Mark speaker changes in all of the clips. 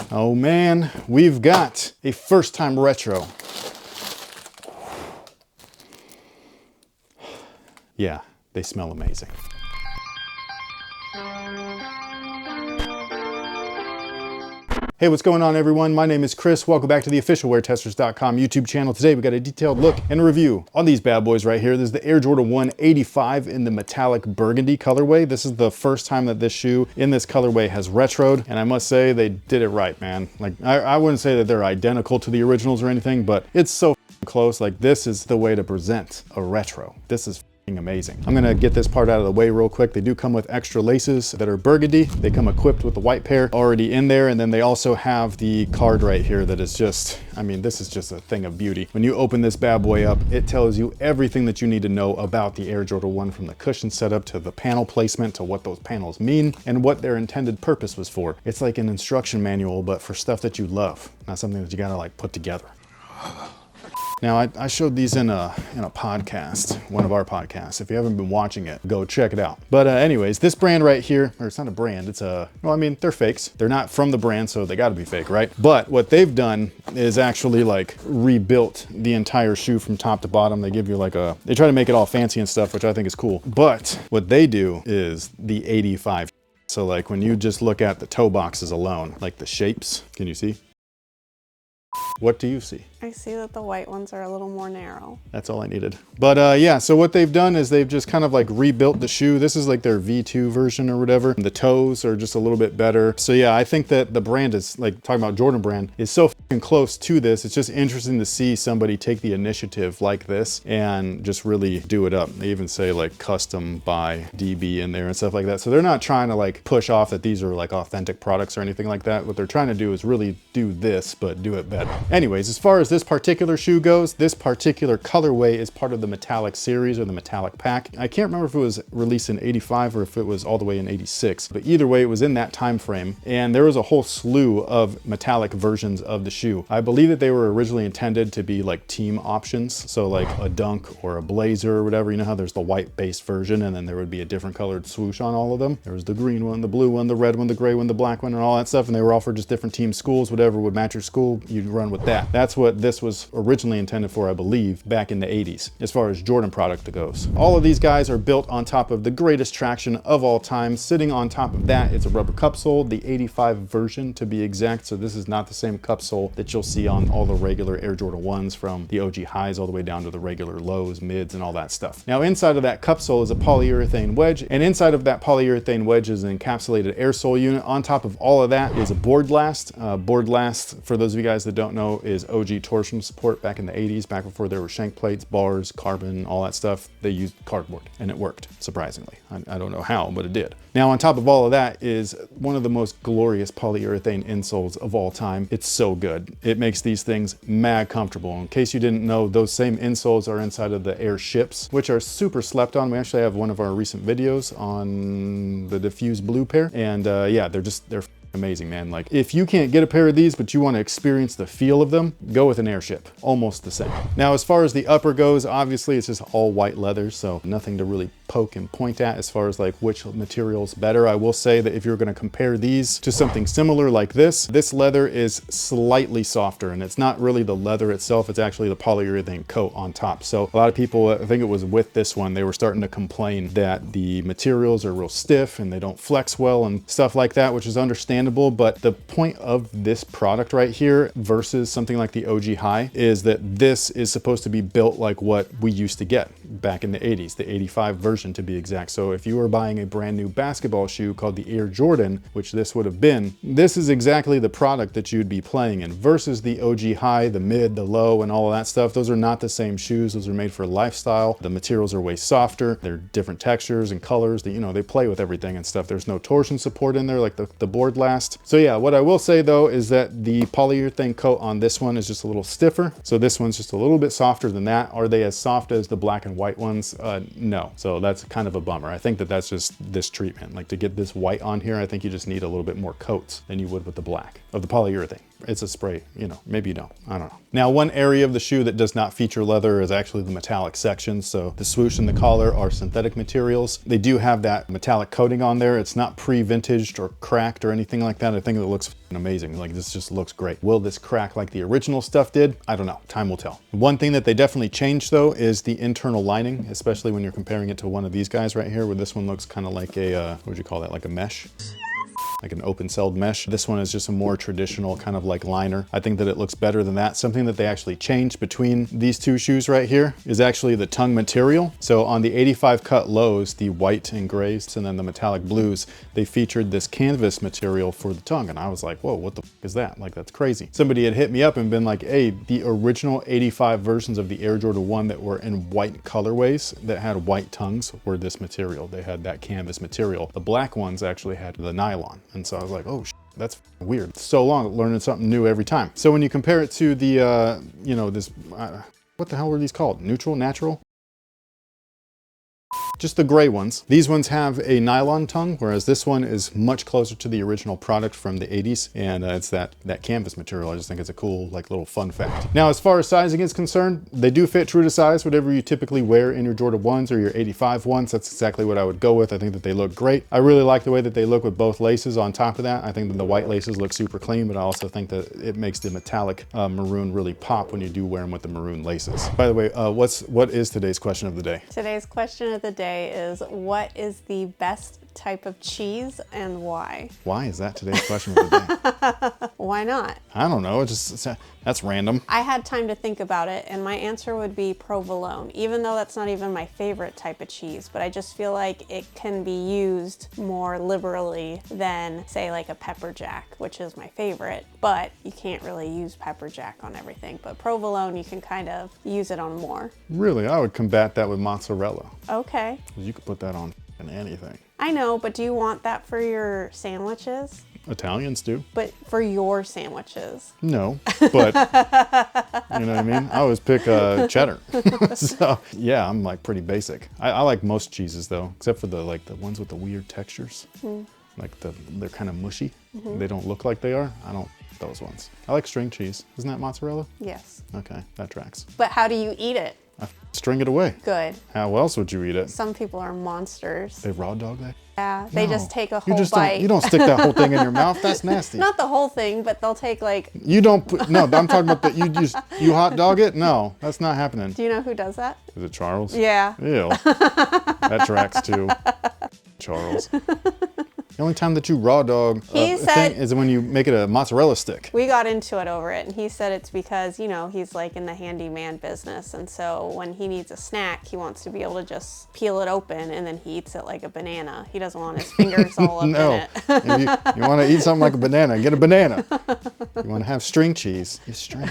Speaker 1: Oh man, we've got a first time retro. Yeah, they smell amazing. Hey, what's going on everyone? My name is Chris. Welcome back to the official WearTesters.com YouTube channel. Today we got a detailed look and review on these bad boys right here. This is the Air Jordan 1 85 in the Metallic Burgundy colorway. This is the first time that this shoe in this colorway has retroed, and I must say they did it right, man. Like, I wouldn't say that they're identical to the originals or anything, but it's so close. Like, this is the way to present a retro. This is amazing. I'm gonna get this part out of the way real quick. They do come with extra laces that are burgundy. They come equipped with the white pair already in there, and then they also have the card right here that is just, I mean, this is just a thing of beauty. When you open this bad boy up, it tells you everything that you need to know about the Air Jordan 1, from the cushion setup to the panel placement to what those panels mean and what their intended purpose was for. It's like an instruction manual, but for stuff that you love, not something that you gotta like put together. Now, I showed these in a podcast, one of our podcasts. If you haven't been watching it, go check it out. But anyways, this brand right here, or it's not a brand, it's a, well, I mean, they're fakes. They're not from the brand, so they gotta be fake, right? But what they've done is actually like rebuilt the entire shoe from top to bottom. They give you like a, they try to make it all fancy and stuff, which I think is cool. But what they do is the 85. So like when you just look at the toe boxes alone, like the shapes, can you see? What do you see?
Speaker 2: I see that the white ones are a little more narrow.
Speaker 1: That's all I needed. But yeah, so what they've done is they've just kind of like rebuilt the shoe. This is like their V2 version or whatever. The toes are just a little bit better. So yeah, I think that the brand is, like talking about Jordan brand, is so fucking close to this. It's just interesting to see somebody take the initiative like this and just really do it up. They even say like custom by DB in there and stuff like that. So they're not trying to like push off that these are like authentic products or anything like that. What they're trying to do is really do this, but do it better. Anyways, as far as this particular shoe goes, this particular colorway is part of the Metallic series or the Metallic pack. I can't remember if it was released in 85 or if it was all the way in 86, but either way, it was in that time frame. And there was a whole slew of metallic versions of the shoe. I believe that they were originally intended to be like team options. So like a Dunk or a Blazer or whatever, you know how there's the white based version and then there would be a different colored swoosh on all of them. There was the green one, the blue one, the red one, the gray one, the black one, and all that stuff. And they were all for just different team schools, whatever would match your school, you'd run with that. That's what this was originally intended for, I believe, back in the 80s, as far as Jordan product goes. All of these guys are built on top of the greatest traction of all time. Sitting on top of that, it's a rubber cup sole, the 85 version to be exact. So this is not the same cup sole that you'll see on all the regular Air Jordan 1s, from the OG highs all the way down to the regular lows, mids, and all that stuff. Now, inside of that cup sole is a polyurethane wedge, and inside of that polyurethane wedge is an encapsulated air sole unit. On top of all of that is a board last. Board last, for those of you guys that don't know, is OG torsion support back in the 80s, back before there were shank plates, bars, carbon, all that stuff. They used cardboard and it worked, surprisingly. I don't know how, but it did. Now, on top of all of that is one of the most glorious polyurethane insoles of all time. It's so good. It makes these things mad comfortable. In case you didn't know, those same insoles are inside of the Air Ships, which are super slept on. We actually have one of our recent videos on the diffused blue pair. And yeah, they're amazing, man. Like, if you can't get a pair of these, but you want to experience the feel of them, go with an Airship. Almost the same. Now, as far as the upper goes, obviously it's just all white leather, so nothing to really poke and point at as far as like which material's better. I will say that if you're going to compare these to something similar like this leather is slightly softer, and it's not really the leather itself, it's actually the polyurethane coat on top. So a lot of people, I think it was with this one, they were starting to complain that the materials are real stiff and they don't flex well and stuff like that, which is understandable. But the point of this product right here versus something like the OG High is that this is supposed to be built like what we used to get back in the 80s, the 85 version to be exact. So if you were buying a brand new basketball shoe called the Air Jordan, which this would have been, this is exactly the product that you'd be playing in, versus the OG High, the mid, the low, and all of that stuff. Those are not the same shoes. Those are made for lifestyle. The materials are way softer. They're different textures and colors that, you know, they play with everything and stuff. There's no torsion support in there like the board last. So yeah, what I will say though is that the polyurethane coat on this one is just a little stiffer. So this one's just a little bit softer than that. Are they as soft as the black and white ones? No. So that's kind of a bummer. I think that that's just this treatment. Like, to get this white on here, I think you just need a little bit more coats than you would with the black of the polyurethane. it's a spray, you know, maybe you don't, I don't know. Now, one area of the shoe that does not feature leather is actually the metallic section. So the swoosh and the collar are synthetic materials. They do have that metallic coating on there. It's not pre-vintaged or cracked or anything like that. I think it looks amazing. Like, this just looks great. Will this crack like the original stuff did? I don't know, time will tell. One thing that they definitely changed though is the internal lining, especially when you're comparing it to one of these guys right here, where this one looks kind of like a, what would you call that? Like a mesh? Like an open-celled mesh. This one is just a more traditional kind of like liner. I think that it looks better than that. Something that they actually changed between these two shoes right here is actually the tongue material. So on the 85 cut lows, the white and grays, and then the metallic blues, they featured this canvas material for the tongue. And I was like, whoa, what the f is that? Like, that's crazy. Somebody had hit me up and been like, hey, the original 85 versions of the Air Jordan 1 that were in white colorways that had white tongues were this material. They had that canvas material. The black ones actually had the nylon. And so I was like, oh, that's weird. So long, learning something new every time. So when you compare it to the, you know, this, what the hell were these called? Neutral, natural? Just the gray ones. These ones have a nylon tongue, whereas this one is much closer to the original product from the 80s. And it's that canvas material. I just think it's a cool, like, little fun fact. Now, as far as sizing is concerned, they do fit true to size, whatever you typically wear in your Jordan 1s or your 85 ones. That's exactly what I would go with. I think that they look great. I really like the way that they look with both laces on top of that. I think that the white laces look super clean, but I also think that it makes the metallic maroon really pop when you do wear them with the maroon laces. By the way, what is today's question of the day?
Speaker 2: Today's question of the day is, what is the best type of cheese and why?
Speaker 1: Why is that today's question of the day?
Speaker 2: Why not?
Speaker 1: I don't know. That's random.
Speaker 2: I had time to think about it, and my answer would be provolone, even though that's not even my favorite type of cheese, but I just feel like it can be used more liberally than, say, like a pepper jack, which is my favorite, but you can't really use pepper jack on everything. But provolone, you can kind of use it on more.
Speaker 1: Really? I would combat that with mozzarella.
Speaker 2: Okay.
Speaker 1: You could put that on anything.
Speaker 2: I know, but do you want that for your sandwiches?
Speaker 1: Italians do.
Speaker 2: But for your sandwiches?
Speaker 1: No, but you know what I mean? I always pick cheddar. So yeah, I'm like pretty basic. I like most cheeses though, except for the ones with the weird textures. Like they're kind of mushy. They don't look like they are. I don't those ones. I like string cheese. Isn't that mozzarella?
Speaker 2: Yes.
Speaker 1: Okay, that tracks.
Speaker 2: But how do you eat it?
Speaker 1: I string it away.
Speaker 2: Good.
Speaker 1: How else would you eat it?
Speaker 2: Some people are monsters.
Speaker 1: They raw dog that?
Speaker 2: Yeah, they just take a whole bite.
Speaker 1: You don't stick that whole thing in your mouth. That's nasty.
Speaker 2: Not the whole thing, but they'll take like...
Speaker 1: You don't put, no, I'm talking about you hot dog it? No, that's not happening.
Speaker 2: Do you know who does that?
Speaker 1: Is it Charles?
Speaker 2: Yeah.
Speaker 1: Ew. That tracks too. Charles. The only time that you raw dog a thing is when you make it a mozzarella stick.
Speaker 2: We got into it over it, and he said it's because, you know, he's like in the handyman business, and so when he needs a snack, he wants to be able to just peel it open, and then he eats it like a banana. He doesn't want his fingers all up in it.
Speaker 1: If you want to eat something like a banana, get a banana. You want to have string cheese, you string.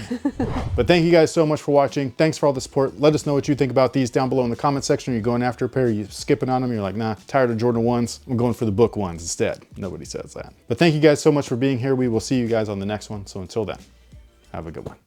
Speaker 1: But thank you guys so much for watching. Thanks for all the support. Let us know what you think about these down below in the comment section. Are you going after a pair? Are you skipping on them? You're like, nah, tired of Jordan 1s. I'm going for the book ones instead. Nobody says that. But thank you guys so much for being here. We will see you guys on the next one. So until then, have a good one.